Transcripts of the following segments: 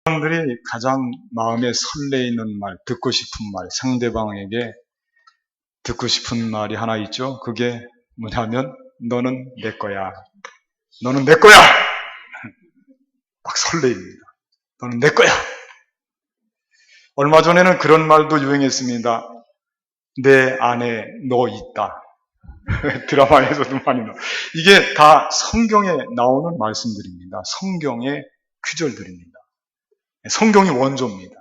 사람들이 가장 마음에 설레이는 말, 듣고 싶은 말, 상대방에게 듣고 싶은 말이 하나 있죠. 그게 뭐냐면 너는 내 거야. 너는 내 거야. 막 설레입니다. 너는 내 거야. 얼마 전에는 그런 말도 유행했습니다. 내 안에 너 있다. 드라마에서도 많이 나와요. 이게 다 성경에 나오는 말씀들입니다. 성경의 구절들입니다. 성경이 원조입니다.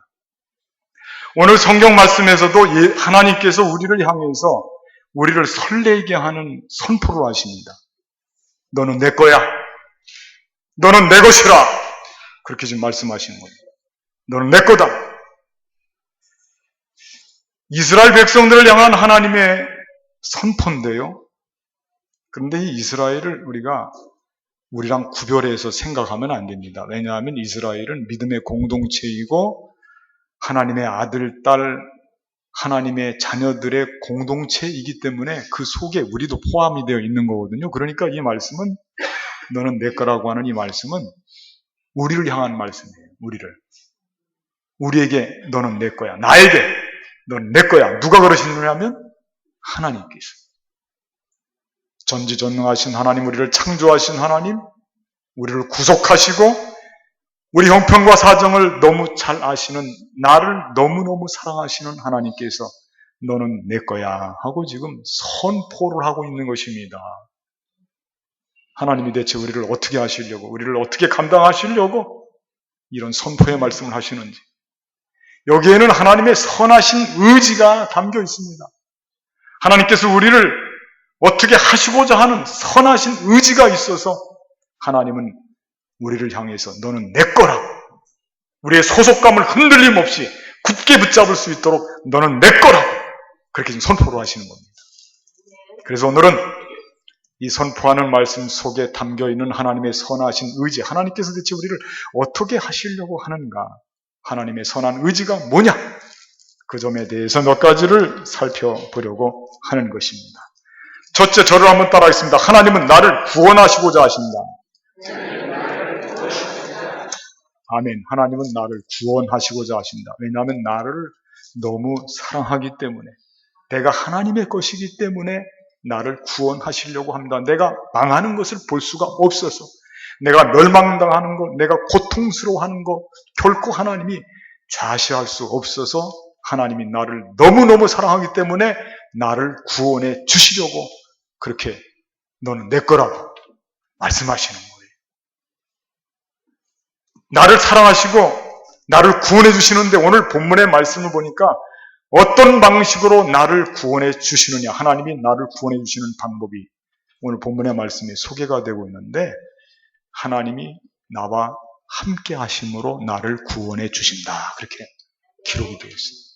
오늘 성경 말씀에서도 하나님께서 우리를 향해서 우리를 설레게 하는 선포를 하십니다. 너는 내 거야. 너는 내 것이라. 그렇게 지금 말씀하시는 겁니다. 너는 내 거다. 이스라엘 백성들을 향한 하나님의 선포인데요. 그런데 이 이스라엘을 우리랑 구별해서 생각하면 안 됩니다. 왜냐하면 이스라엘은 믿음의 공동체이고 하나님의 아들, 딸, 하나님의 자녀들의 공동체이기 때문에 그 속에 우리도 포함이 되어 있는 거거든요. 그러니까 이 말씀은 너는 내 거라고 하는 이 말씀은 우리를 향한 말씀이에요. 우리에게 너는 내 거야. 나에게 너는 내 거야. 누가 그러시느냐면 하나님께서. 전지전능하신 하나님, 우리를 창조하신 하나님, 우리를 구속하시고 우리 형편과 사정을 너무 잘 아시는, 나를 너무너무 사랑하시는 하나님께서 너는 내 거야 하고 지금 선포를 하고 있는 것입니다. 하나님이 대체 우리를 어떻게 하시려고, 우리를 어떻게 감당하시려고 이런 선포의 말씀을 하시는지, 여기에는 하나님의 선하신 의지가 담겨 있습니다. 하나님께서 우리를 어떻게 하시고자 하는 선하신 의지가 있어서 하나님은 우리를 향해서 너는 내 거라고, 우리의 소속감을 흔들림 없이 굳게 붙잡을 수 있도록 너는 내 거라고 그렇게 지금 선포를 하시는 겁니다. 그래서 오늘은 이 선포하는 말씀 속에 담겨있는 하나님의 선하신 의지, 하나님께서 대체 우리를 어떻게 하시려고 하는가, 하나님의 선한 의지가 뭐냐, 그 점에 대해서 몇 가지를 살펴보려고 하는 것입니다. 첫째, 저를 한번 따라하겠습니다. 하나님은 나를 구원하시고자 하신다. 아멘. 하나님은 나를 구원하시고자 하신다. 왜냐하면 나를 너무 사랑하기 때문에, 내가 하나님의 것이기 때문에 나를 구원하시려고 합니다. 내가 망하는 것을 볼 수가 없어서, 내가 멸망당하는 것, 내가 고통스러워하는 것 결코 하나님이 좌시할 수 없어서 하나님이 나를 너무너무 사랑하기 때문에 나를 구원해 주시려고 그렇게 너는 내 거라고 말씀하시는 거예요. 나를 사랑하시고 나를 구원해 주시는데, 오늘 본문의 말씀을 보니까 어떤 방식으로 나를 구원해 주시느냐, 하나님이 나를 구원해 주시는 방법이 오늘 본문의 말씀에 소개가 되고 있는데, 하나님이 나와 함께 하심으로 나를 구원해 주신다, 그렇게 기록이 되어 있습니다.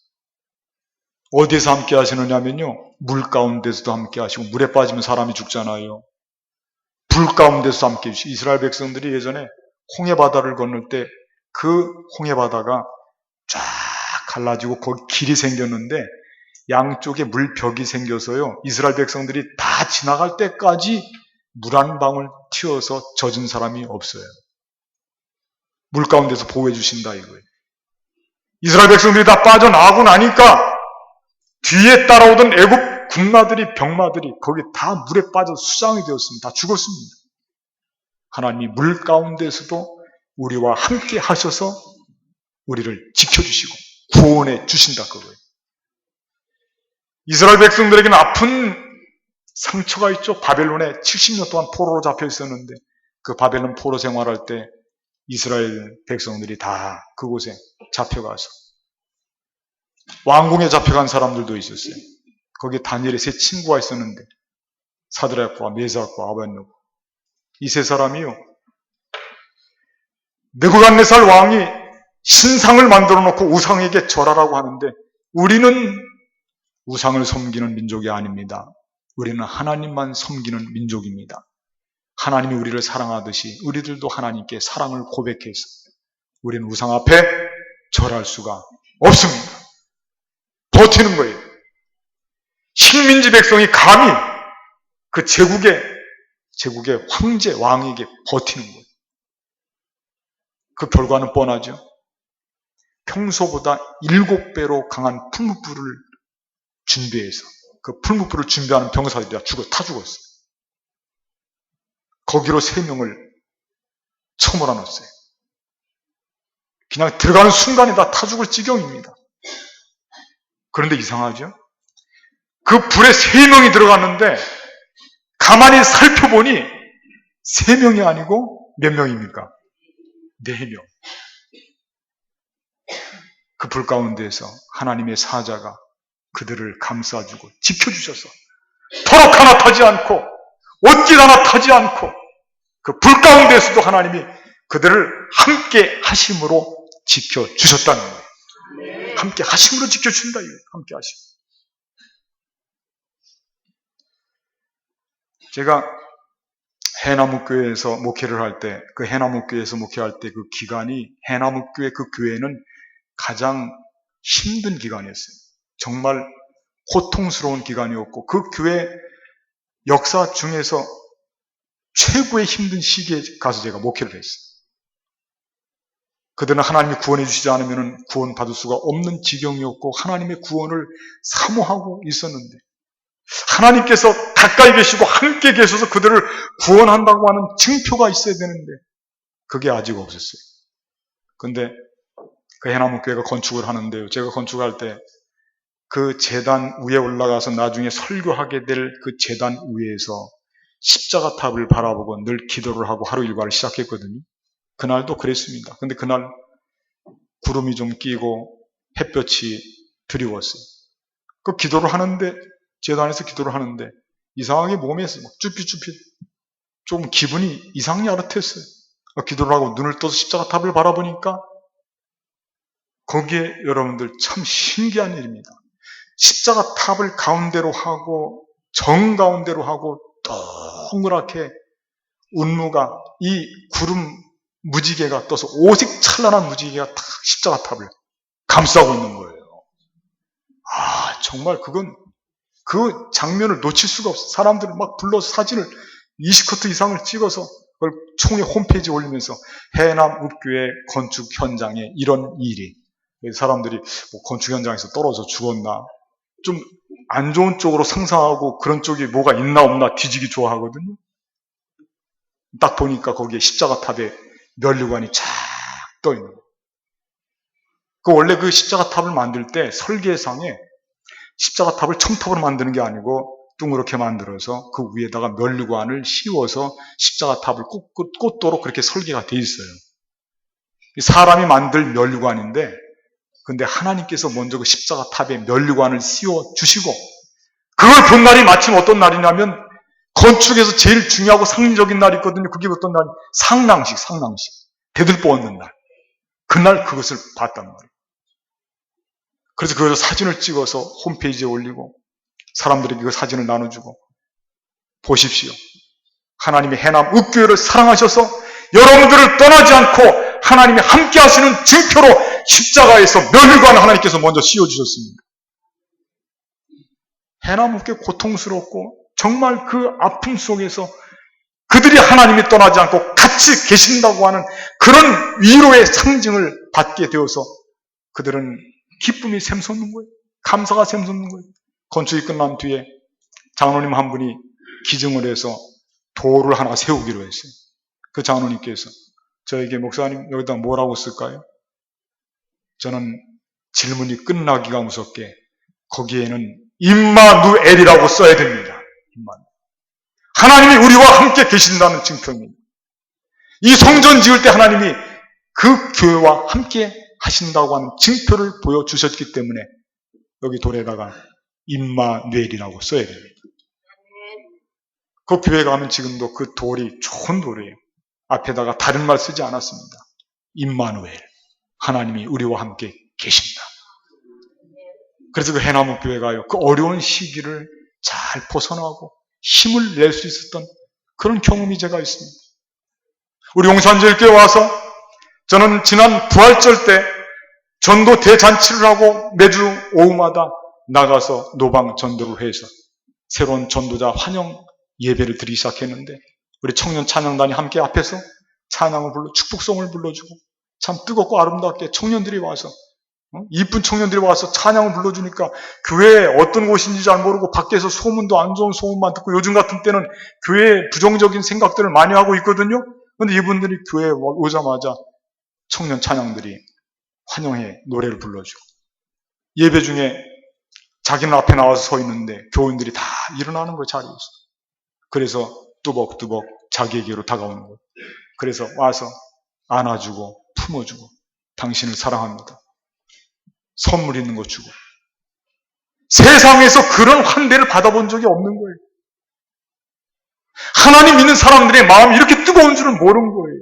어디에서 함께 하시느냐면요, 물 가운데서도 함께 하시고, 물에 빠지면 사람이 죽잖아요. 불 가운데서도 함께 해주시고, 이스라엘 백성들이 예전에 홍해바다를 건널 때 그 홍해바다가 쫙 갈라지고 거기 길이 생겼는데 양쪽에 물벽이 생겨서요, 이스라엘 백성들이 다 지나갈 때까지 물 한 방울 튀어서 젖은 사람이 없어요. 물 가운데서 보호해 주신다 이거예요. 이스라엘 백성들이 다 빠져나가고 나니까 뒤에 따라오던 애굽 군마들이, 병마들이 거기 다 물에 빠져 수장이 되었습니다. 다 죽었습니다. 하나님이 물 가운데서도 우리와 함께 하셔서 우리를 지켜주시고 구원해 주신다 그거예요. 이스라엘 백성들에게는 아픈 상처가 있죠. 바벨론에 70년 동안 포로로 잡혀 있었는데, 그 바벨론 포로 생활할 때 이스라엘 백성들이 다 그곳에 잡혀가서, 왕궁에 잡혀간 사람들도 있었어요. 거기에 다니엘의 세 친구가 있었는데, 사드락과 메삭과 아벤노고, 이 세 사람이요, 느부갓네살 왕이 신상을 만들어 놓고 우상에게 절하라고 하는데, 우리는 우상을 섬기는 민족이 아닙니다. 우리는 하나님만 섬기는 민족입니다. 하나님이 우리를 사랑하듯이 우리들도 하나님께 사랑을 고백해서 우리는 우상 앞에 절할 수가 없습니다. 버티는 거예요. 식민지 백성이 감히 그 제국의 황제, 왕에게 버티는 거예요. 그 결과는 뻔하죠. 평소보다 7배로 강한 풀무불을 준비해서 그 풀무불을 준비하는 병사들이 다 죽었어요. 거기로 3명을 처물어 놓았어요. 그냥 들어가는 순간에 다 타 죽을 지경입니다. 그런데 이상하죠? 그 불에 3명이 들어갔는데 가만히 살펴보니 3명이 아니고 몇 명입니까? 4명. 그 불 가운데에서 하나님의 사자가 그들을 감싸주고 지켜주셔서 터럭 하나 타지 않고 옷깃 하나 타지 않고 그 불 가운데에서도 하나님이 그들을 함께 하심으로 지켜주셨다는 거예요. 함께 하심으로 지켜준다. 함께 하심. 제가 해나무교회에서 목회를 할 때, 그 해나무교회에서 목회할 때 그 기간이 해나무교회 그 교회는 가장 힘든 기간이었어요. 정말 고통스러운 기간이었고 그 교회 역사 중에서 최고의 힘든 시기에 가서 제가 목회를 했어요. 그들은 하나님이 구원해 주시지 않으면 구원받을 수가 없는 지경이었고 하나님의 구원을 사모하고 있었는데 하나님께서 가까이 계시고 함께 계셔서 그들을 구원한다고 하는 증표가 있어야 되는데 그게 아직 없었어요. 근데 그 해나무교회가 건축을 하는데요. 제가 건축할 때 그 제단 위에 올라가서 나중에 설교하게 될 그 제단 위에서 십자가 탑을 바라보고 늘 기도를 하고 하루 일과를 시작했거든요. 그날도 그랬습니다. 근데 그날 구름이 좀 끼고 햇볕이 드리웠어요. 그 기도를 하는데 제단에서 기도를 하는데 이상하게 몸에서 막 쭈삣쭈삣 좀 기분이 이상히 아릇했어요. 기도를 하고 눈을 떠서 십자가 탑을 바라보니까 거기에 여러분들 참 신기한 일입니다. 십자가 탑을 가운데로 하고 정 가운데로 하고 동그랗게 운무가 이 구름 무지개가 떠서 오색 찬란한 무지개가 딱 십자가 탑을 감싸고 있는 거예요. 정말 그건 그 장면을 놓칠 수가 없어요. 사람들을 막 불러서 사진을 20컷 이상을 찍어서 그걸 총회 홈페이지에 올리면서 해남읍교회 건축 현장에 이런 일이 사람들이 뭐 건축 현장에서 떨어져 죽었나 좀 안 좋은 쪽으로 상상하고 그런 쪽이 뭐가 있나 없나 뒤지기 좋아하거든요. 딱 보니까 거기에 십자가 탑에 면류관이 쫙 떠 있는 거예요. 원래 그 십자가 탑을 만들 때 설계상에 십자가 탑을 첨탑으로 만드는 게 아니고 둥그렇게 만들어서 그 위에다가 면류관을 씌워서 십자가 탑을 꽂도록 그렇게 설계가 돼 있어요. 사람이 만들 면류관인데 근데 하나님께서 먼저 그 십자가 탑에 면류관을 씌워 주시고 그걸 본 날이 마침 어떤 날이냐면 건축에서 제일 중요하고 상징적인 날이 있거든요. 그게 어떤 날? 상랑식. 대들 뽑는 날. 그날 그것을 봤단 말이에요. 그래서 그걸 사진을 찍어서 홈페이지에 올리고 사람들에게 그 사진을 나눠주고 보십시오. 하나님의 해남읍교회를 사랑하셔서 여러분들을 떠나지 않고 하나님이 함께 하시는 증표로 십자가에서 면류관을 하나님께서 먼저 씌워주셨습니다. 해남읍교회 고통스럽고 정말 그 아픔 속에서 그들이 하나님이 떠나지 않고 같이 계신다고 하는 그런 위로의 상징을 받게 되어서 그들은 기쁨이 샘솟는 거예요. 감사가 샘솟는 거예요. 건축이 끝난 뒤에 장로님 한 분이 기증을 해서 돌을 하나 세우기로 했어요. 그 장로님께서 저에게 목사님 여기다 뭐라고 쓸까요? 저는 질문이 끝나기가 무섭게 거기에는 임마누엘이라고 써야 됩니다. 하나님이 우리와 함께 계신다는 증표입니다. 이 성전 지을 때 하나님이 그 교회와 함께 하신다고 하는 증표를 보여주셨기 때문에 여기 돌에다가 임마누엘이라고 써야 됩니다. 그 교회 가면 지금도 그 돌이 좋은 돌이에요. 앞에다가 다른 말 쓰지 않았습니다. 임마누엘, 하나님이 우리와 함께 계신다. 그래서 그 해나무 교회가요, 그 어려운 시기를 잘 벗어나고 힘을 낼 수 있었던 그런 경험이 제가 있습니다. 우리 용산제일교회 와서 저는 지난 부활절 때 전도 대잔치를 하고 매주 오후마다 나가서 노방 전도를 해서 새로운 전도자 환영 예배를 드리기 시작했는데 우리 청년 찬양단이 함께 앞에서 찬양을 불러 축복송을 불러주고 참 뜨겁고 아름답게 청년들이 와서 이쁜 청년들이 와서 찬양을 불러주니까 교회에 어떤 곳인지 잘 모르고 밖에서 소문도 안 좋은 소문만 듣고 요즘 같은 때는 교회에 부정적인 생각들을 많이 하고 있거든요. 그런데 이분들이 교회에 오자마자 청년 찬양들이 환영해 노래를 불러주고 예배 중에 자기는 앞에 나와서 서 있는데 교인들이 다 일어나는 거예요. 자리에서. 그래서 뚜벅뚜벅 자기에게로 다가오는 거예요. 그래서 와서 안아주고 품어주고 당신을 사랑합니다. 선물 있는 거 주고. 세상에서 그런 환대를 받아본 적이 없는 거예요. 하나님 믿는 사람들의 마음이 이렇게 뜨거운 줄은 모르는 거예요.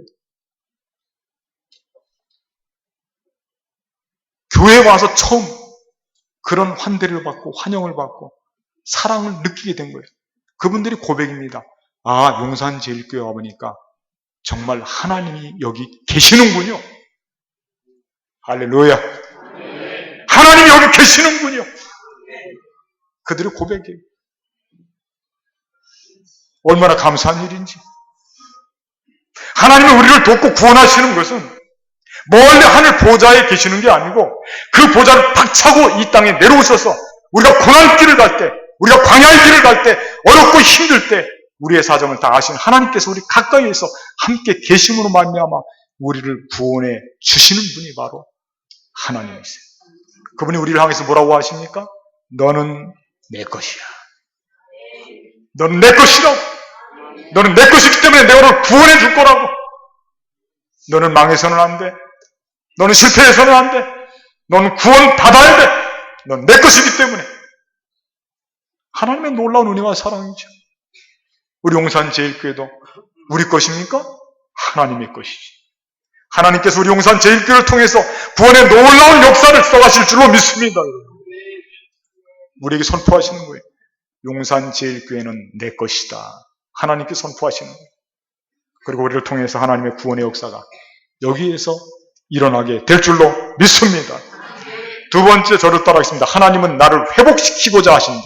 교회에 와서 처음 그런 환대를 받고 환영을 받고 사랑을 느끼게 된 거예요. 그분들이 고백입니다. 아, 용산제일교회 와보니까 정말 하나님이 여기 계시는군요. 할렐루야. 하나님이 여기 계시는군요. 그들의 고백이에요. 얼마나 감사한 일인지. 하나님이 우리를 돕고 구원하시는 것은 멀리 하늘 보좌에 계시는 게 아니고 그 보좌를 박차고 이 땅에 내려오셔서 우리가 고난길을 갈 때, 우리가 광야의 길을 갈 때, 어렵고 힘들 때 우리의 사정을 다 아신 하나님께서 우리 가까이에서 함께 계심으로 말미암아 우리를 구원해 주시는 분이 바로 하나님이세요. 그분이 우리를 향해서 뭐라고 하십니까? 너는 내 것이야. 너는 내 것이라고. 너는 내 것이기 때문에 내가 너를 구원해 줄 거라고. 너는 망해서는 안 돼. 너는 실패해서는 안 돼. 너는 구원 받아야 돼. 넌 내 것이기 때문에. 하나님의 놀라운 은혜와 사랑이죠. 우리 용산제일교회도 우리 것입니까? 하나님의 것이지. 하나님께서 우리 용산제일교회를 통해서 구원의 놀라운 역사를 써가실 줄로 믿습니다. 우리에게 선포하시는 거예요. 용산제일교회는 내 것이다. 하나님께 선포하시는 거예요. 그리고 우리를 통해서 하나님의 구원의 역사가 여기에서 일어나게 될 줄로 믿습니다. 두 번째 저를 따라하겠습니다. 하나님은 나를 회복시키고자 하신다.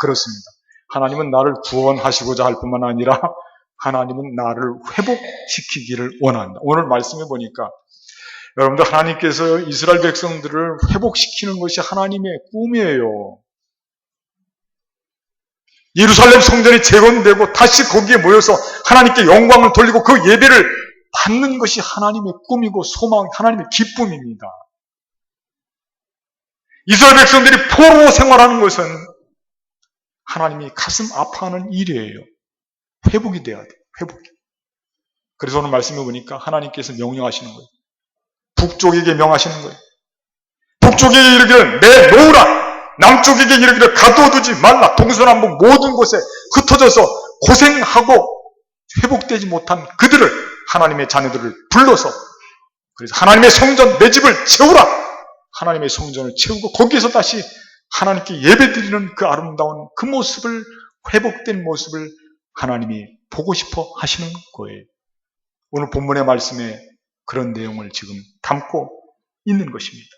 그렇습니다. 하나님은 나를 구원하시고자 할 뿐만 아니라 하나님은 나를 회복시키기를 원한다. 오늘 말씀해 보니까 여러분들 하나님께서 이스라엘 백성들을 회복시키는 것이 하나님의 꿈이에요. 예루살렘 성전이 재건되고 다시 거기에 모여서 하나님께 영광을 돌리고 그 예배를 받는 것이 하나님의 꿈이고 소망, 하나님의 기쁨입니다. 이스라엘 백성들이 포로 생활하는 것은 하나님이 가슴 아파하는 일이에요. 회복이 돼야 돼요. 회복이. 그래서 오늘 말씀해 보니까 하나님께서 명령하시는 거예요. 북쪽에게 명하시는 거예요. 북쪽에게 이르기를 내놓으라. 남쪽에게 이르기를 가둬두지 말라. 동서남북 모든 곳에 흩어져서 고생하고 회복되지 못한 그들을 하나님의 자녀들을 불러서 그래서 하나님의 성전 내 집을 채우라. 하나님의 성전을 채우고 거기에서 다시 하나님께 예배드리는 그 아름다운 그 모습을 회복된 모습을 하나님이 보고 싶어 하시는 거예요. 오늘 본문의 말씀에 그런 내용을 지금 담고 있는 것입니다.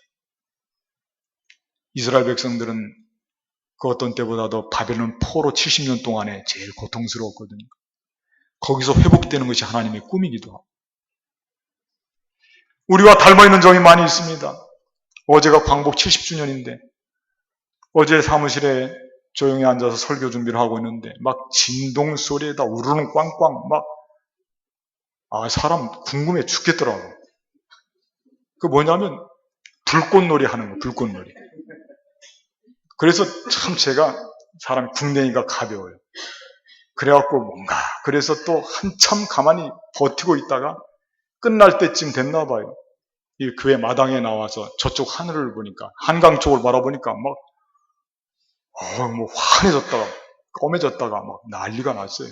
이스라엘 백성들은 그 어떤 때보다도 바벨론 포로 70년 동안에 제일 고통스러웠거든요. 거기서 회복되는 것이 하나님의 꿈이기도 하고 우리와 닮아있는 점이 많이 있습니다. 어제가 광복 70주년인데 어제 사무실에 조용히 앉아서 설교 준비를 하고 있는데 막 진동 소리에다 우르릉 꽝꽝 막 사람 궁금해 죽겠더라고. 그 뭐냐면 불꽃놀이 하는 거, 불꽃놀이. 그래서 참 제가 사람이 궁뎅이가 가벼워요. 그래갖고 뭔가 그래서 또 한참 가만히 버티고 있다가 끝날 때쯤 됐나 봐요. 이 교회 마당에 나와서 저쪽 하늘을 보니까 한강 쪽을 바라보니까 막 뭐 환해졌다가 검해졌다가 막 난리가 났어요.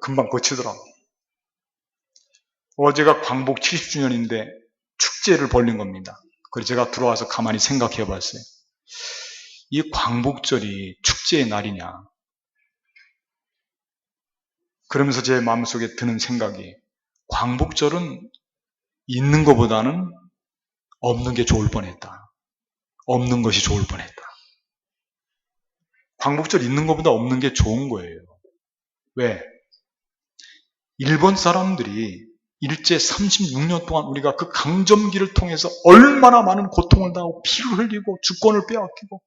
금방 거치더라고. 어제가 광복 70주년인데 축제를 벌린 겁니다. 그래서 제가 들어와서 가만히 생각해 봤어요. 이 광복절이 축제의 날이냐. 그러면서 제 마음속에 드는 생각이 광복절은 있는 것보다는 없는 게 좋을 뻔했다. 없는 것이 좋을 뻔했다. 광복절 있는 것보다 없는 게 좋은 거예요. 왜? 일본 사람들이 일제 36년 동안 우리가 그 강점기를 통해서 얼마나 많은 고통을 당하고 피를 흘리고 주권을 빼앗기고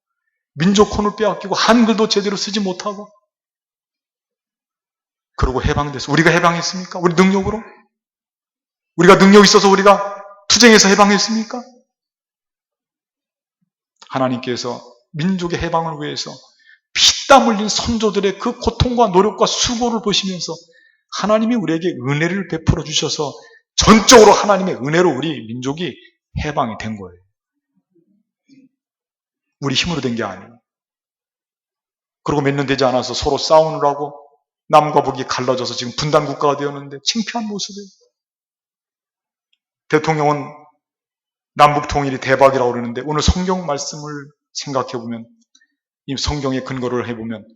민족혼을 빼앗기고 한글도 제대로 쓰지 못하고 그러고 해방돼서 우리가 해방했습니까? 우리 능력으로? 우리가 능력 있어서 우리가 투쟁해서 해방했습니까? 하나님께서 민족의 해방을 위해서 피땀 흘린 선조들의 그 고통과 노력과 수고를 보시면서 하나님이 우리에게 은혜를 베풀어 주셔서 전적으로 하나님의 은혜로 우리 민족이 해방이 된 거예요. 우리 힘으로 된 게 아니에요. 그리고 몇 년 되지 않아서 서로 싸우느라고 남과 북이 갈라져서 지금 분단 국가가 되었는데 창피한 모습이에요. 대통령은 남북 통일이 대박이라고 그러는데 오늘 성경 말씀을 생각해 보면 이 성경의 근거를 해보면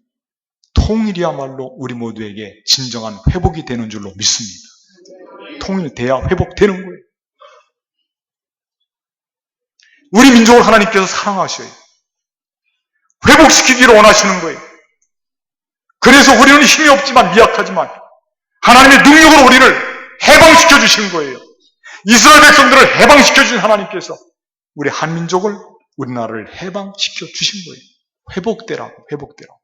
통일이야말로 우리 모두에게 진정한 회복이 되는 줄로 믿습니다. 통일돼야 회복되는 거예요. 우리 민족을 하나님께서 사랑하셔요. 회복시키기를 원하시는 거예요. 그래서 우리는 힘이 없지만 미약하지만 하나님의 능력으로 우리를 해방시켜 주시는 거예요. 이스라엘 백성들을 해방시켜 주신 하나님께서 우리 한민족을 우리나라를 해방시켜 주신 거예요. 회복되라고.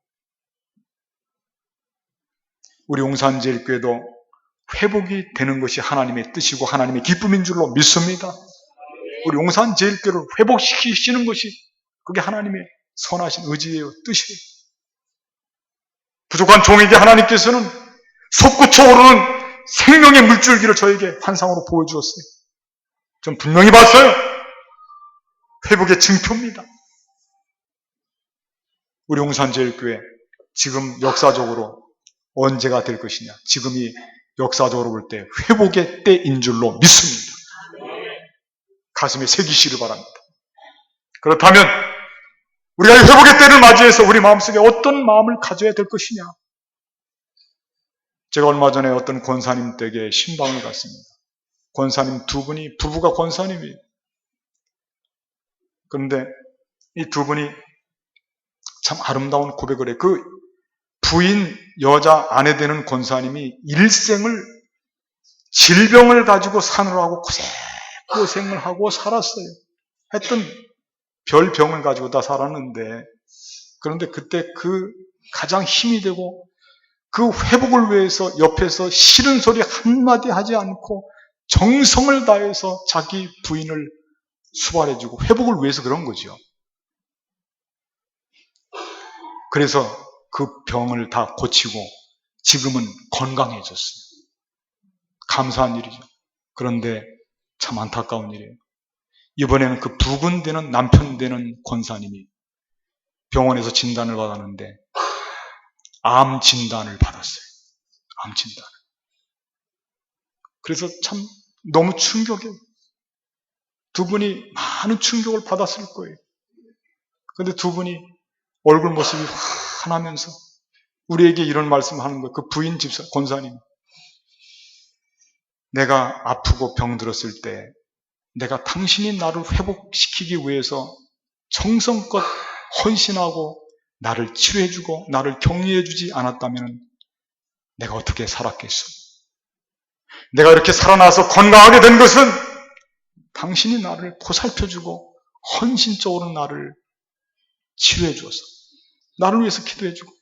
우리 용산제일교회도 회복이 되는 것이 하나님의 뜻이고 하나님의 기쁨인 줄로 믿습니다. 우리 용산제일교회를 회복시키시는 것이 그게 하나님의 선하신 의지예요. 뜻이에요. 부족한 종에게 하나님께서는 솟구쳐 오르는 생명의 물줄기를 저에게 환상으로 보여주었어요. 전 분명히 봤어요. 회복의 증표입니다. 우리 용산제일교회 지금 역사적으로 언제가 될 것이냐. 지금이 역사적으로 볼 때 회복의 때인 줄로 믿습니다. 가슴에 새기시를 바랍니다. 그렇다면 우리가 이 회복의 때를 맞이해서 우리 마음속에 어떤 마음을 가져야 될 것이냐. 제가 얼마 전에 어떤 권사님 댁에 신방을 갔습니다. 권사님 두 분이, 부부가 권사님이에요. 그런데 이 두 분이 참 아름다운 고백을 해요. 그 부인, 여자, 아내 되는 권사님이 일생을 질병을 가지고 사느라고 고생을 하고 살았어요. 하여튼 별 병을 가지고 다 살았는데, 그런데 그때 그 가장 힘이 되고 그 회복을 위해서 옆에서 싫은 소리 한마디 하지 않고 정성을 다해서 자기 부인을 수발해주고 회복을 위해서 그런 거죠. 그래서 그 병을 다 고치고 지금은 건강해졌어요. 감사한 일이죠. 그런데 참 안타까운 일이에요. 이번에는 그 부근되는 남편 되는 권사님이 병원에서 진단을 받았는데 암 진단을 받았어요. 암 진단. 그래서 참 너무 충격이에요. 두 분이 많은 충격을 받았을 거예요. 그런데 두 분이 얼굴 모습이 환하면서 우리에게 이런 말씀을 하는 거예요. 그 부인 집사 권사님. 내가 아프고 병들었을 때 내가 당신이 나를 회복시키기 위해서 정성껏 헌신하고 나를 치료해주고 나를 격려해주지 않았다면 내가 어떻게 살았겠어? 내가 이렇게 살아나서 건강하게 된 것은 당신이 나를 보살펴주고 헌신적으로 나를 치료해주어서 나를 위해서 기도해주고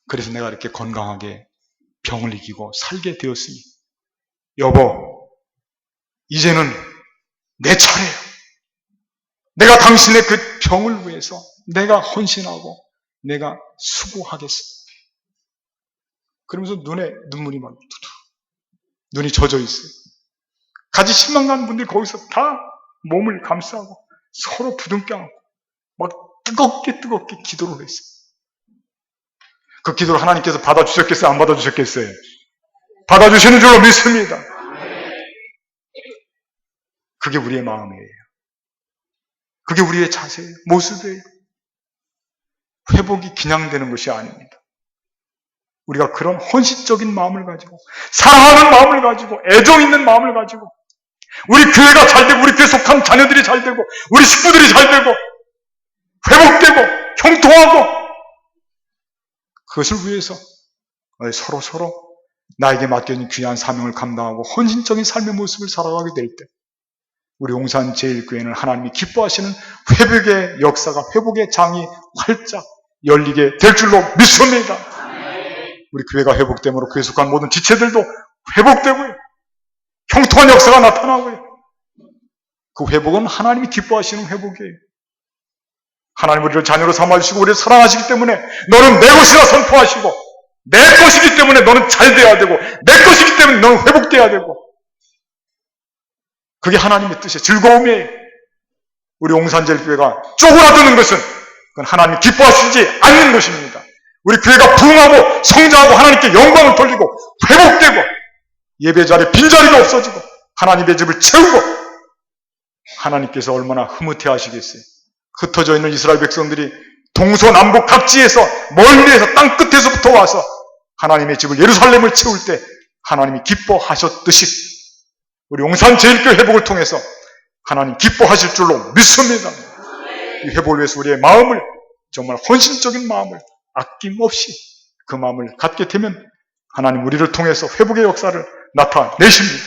그래서 내가 이렇게 건강하게 병을 이기고 살게 되었으니 여보, 이제는 내 차례예요. 내가 당신의 그 병을 위해서 내가 헌신하고 내가 수고하겠어. 그러면서 눈에 눈물이 막 눈이 젖어 있어요. 같이 신방 가는 분들이 거기서 다 몸을 감싸고 서로 부둥켜 안고 막 뜨겁게 기도를 했어요. 그 기도를 하나님께서 받아주셨겠어요? 안 받아주셨겠어요? 받아주시는 줄로 믿습니다. 그게 우리의 마음이에요. 그게 우리의 자세예요. 모습이에요. 회복이 그냥 되는 것이 아닙니다. 우리가 그런 헌신적인 마음을 가지고 사랑하는 마음을 가지고 애정 있는 마음을 가지고 우리 교회가 잘 되고 우리 교회 속한 자녀들이 잘 되고 우리 식구들이 잘 되고 회복되고 형통하고 그것을 위해서 서로 나에게 맡겨진 귀한 사명을 감당하고 헌신적인 삶의 모습을 살아가게 될 때 우리 용산제일교회는 하나님이 기뻐하시는 회복의 역사가, 회복의 장이 활짝 열리게 될 줄로 믿습니다. 우리 교회가 회복됨으로 교회 속한 모든 지체들도 회복되고요, 형통한 역사가 나타나고요, 그 회복은 하나님이 기뻐하시는 회복이에요. 하나님 우리를 자녀로 삼아주시고 우리를 사랑하시기 때문에 너는 내 것이라 선포하시고, 내 것이기 때문에 너는 잘 돼야 되고, 내 것이기 때문에 너는 회복돼야 되고, 그게 하나님의 뜻이에요. 즐거움이에요. 우리 용산제일교회가 쪼그라드는 것은 그건 하나님이 기뻐하시지 않는 것입니다. 우리 교회가 부흥하고 성장하고 하나님께 영광을 돌리고 회복되고 예배 자리에 빈자리가 없어지고 하나님의 집을 채우고, 하나님께서 얼마나 흐뭇해 하시겠어요. 흩어져 있는 이스라엘 백성들이 동서남북 각지에서, 멀리에서, 땅끝에서부터 와서 하나님의 집을, 예루살렘을 채울 때 하나님이 기뻐하셨듯이 우리 용산제일교회 회복을 통해서 하나님 기뻐하실 줄로 믿습니다. 이 회복을 위해서 우리의 마음을, 정말 헌신적인 마음을 아낌없이 그 마음을 갖게 되면 하나님 우리를 통해서 회복의 역사를 나타내십니다.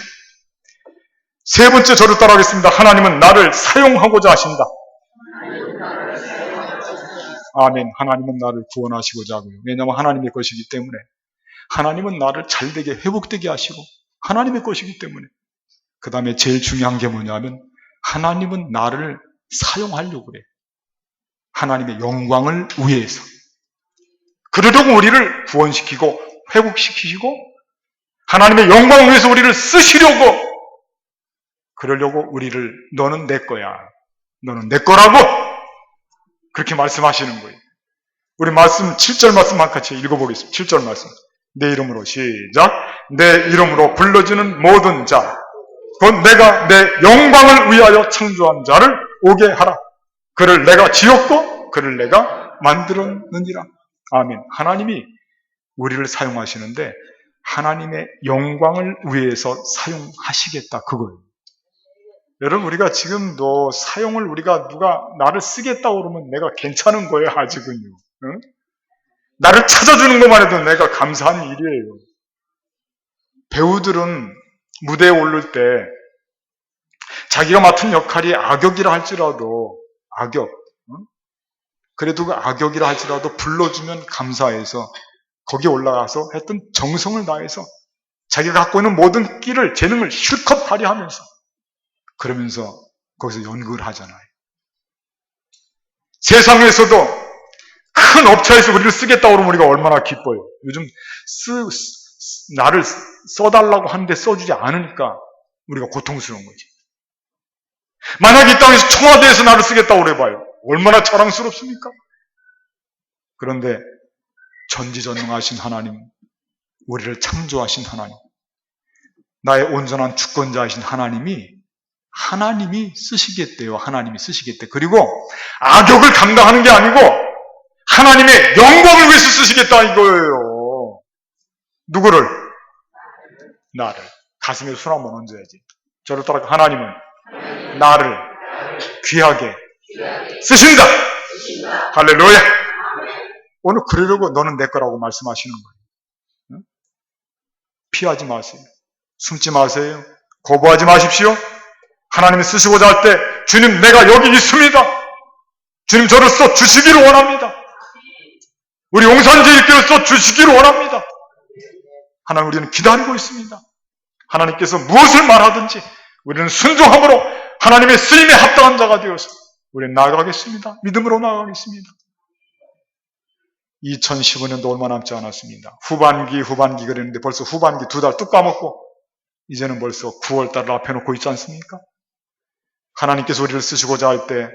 세 번째, 저를 따라하겠습니다. 하나님은 나를 사용하고자 하신다. 아멘. 하나님은 나를 구원하시고자 하고요. 왜냐하면 하나님의 것이기 때문에, 하나님은 나를 잘되게 회복되게 하시고 하나님의 것이기 때문에. 그 다음에 제일 중요한 게 뭐냐면 하나님은 나를 사용하려고 해요. 하나님의 영광을 위해서. 그러려고 우리를 구원시키고 회복시키시고 하나님의 영광을 위해서 우리를 쓰시려고, 그러려고 우리를 너는 내 거야, 너는 내 거라고 그렇게 말씀하시는 거예요. 우리 말씀 7절 말씀 한 같이 읽어보겠습니다. 7절 말씀. 내 이름으로 시작. 내 이름으로 불러주는 모든 자, 곧 내가 내 영광을 위하여 창조한 자를 오게 하라. 그를 내가 지었고 그를 내가 만들었느니라. 아멘. 하나님이 우리를 사용하시는데 하나님의 영광을 위해서 사용하시겠다, 그거예요. 여러분, 우리가 지금도 사용을, 우리가 누가 나를 쓰겠다고 그러면 내가 괜찮은 거예요, 아직은요. 응? 나를 찾아주는 것만 해도 내가 감사한 일이에요. 배우들은 무대에 오를 때 자기가 맡은 역할이 악역이라 할지라도, 악역, 그래도 그 악역이라 할지라도 불러주면 감사해서 거기에 올라가서 했던 정성을 다해서 자기가 갖고 있는 모든 끼를, 재능을 실컷 발휘하면서, 그러면서 거기서 연극을 하잖아요. 세상에서도 큰 업체에서 우리를 쓰겠다고 그러면 우리가 얼마나 기뻐요. 요즘 나를 써달라고 하는데 써주지 않으니까 우리가 고통스러운 거지. 만약 이 땅에서 청와대에서 나를 쓰겠다고 그래봐요. 얼마나 자랑스럽습니까? 그런데 전지전능하신 하나님, 우리를 창조하신 하나님, 나의 온전한 주권자이신 하나님이 쓰시겠대요. 하나님이 쓰시겠대. 그리고 악역을 감당하는 게 아니고 하나님의 영광을 위해서 쓰시겠다 이거예요. 누구를? 나를. 가슴에 손 한번 얹어야지. 저를 따라, 하나님은 나를 귀하게 쓰신다. 할렐루야. 오늘 그러려고 너는 내 거라고 말씀하시는 거예요. 피하지 마세요. 숨지 마세요. 거부하지 마십시오. 하나님이 쓰시고자 할 때, 주님 내가 여기 있습니다. 주님 저를 써주시기를 원합니다. 우리 용산제일교회를 써주시기를 원합니다. 하나님, 우리는 기다리고 있습니다. 하나님께서 무엇을 말하든지 우리는 순종함으로 하나님의 쓰임에 합당한 자가 되어서 우리는 나아가겠습니다. 믿음으로 나아가겠습니다. 2015년도 얼마 남지 않았습니다. 후반기 그랬는데 벌써 후반기 2달 뚝 까먹고 이제는 벌써 9월달을 앞에 놓고 있지 않습니까? 하나님께서 우리를 쓰시고자 할 때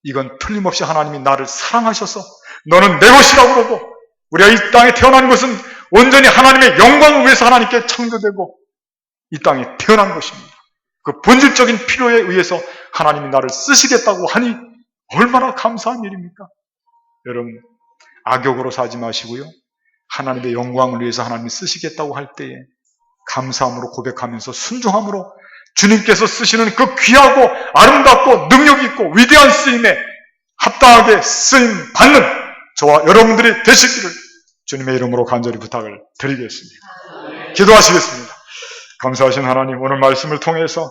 이건 틀림없이 하나님이 나를 사랑하셔서 너는 내 것이라고 그러고, 우리가 이 땅에 태어난 것은 온전히 하나님의 영광을 위해서 하나님께 창조되고 이 땅에 태어난 것입니다. 그 본질적인 필요에 의해서 하나님이 나를 쓰시겠다고 하니 얼마나 감사한 일입니까? 여러분, 악역으로 사지 마시고요, 하나님의 영광을 위해서 하나님이 쓰시겠다고 할 때에 감사함으로 고백하면서 순종함으로 주님께서 쓰시는 그 귀하고 아름답고 능력있고 위대한 쓰임에 합당하게 쓰임 받는 저와 여러분들이 되시기를 주님의 이름으로 간절히 부탁을 드리겠습니다. 기도하시겠습니다. 감사하신 하나님, 오늘 말씀을 통해서